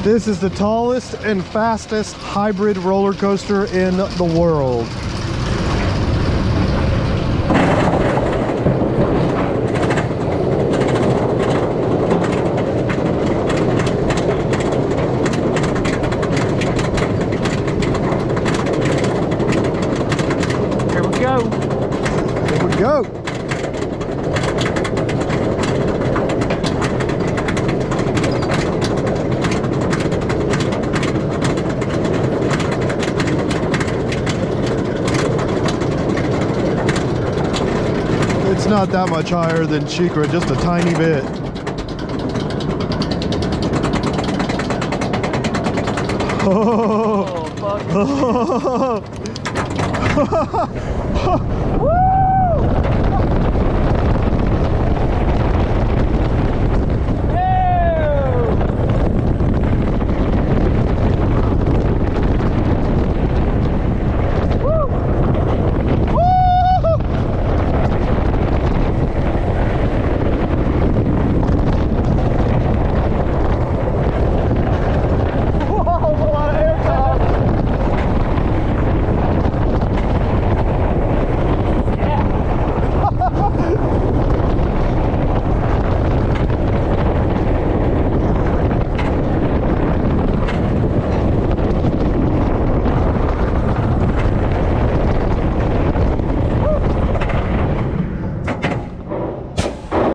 This is the tallest and fastest hybrid roller coaster in the world. Here we go. Here we go. It's not that much higher than Chikra, just a tiny bit. Oh, fuck. Oh. Woo!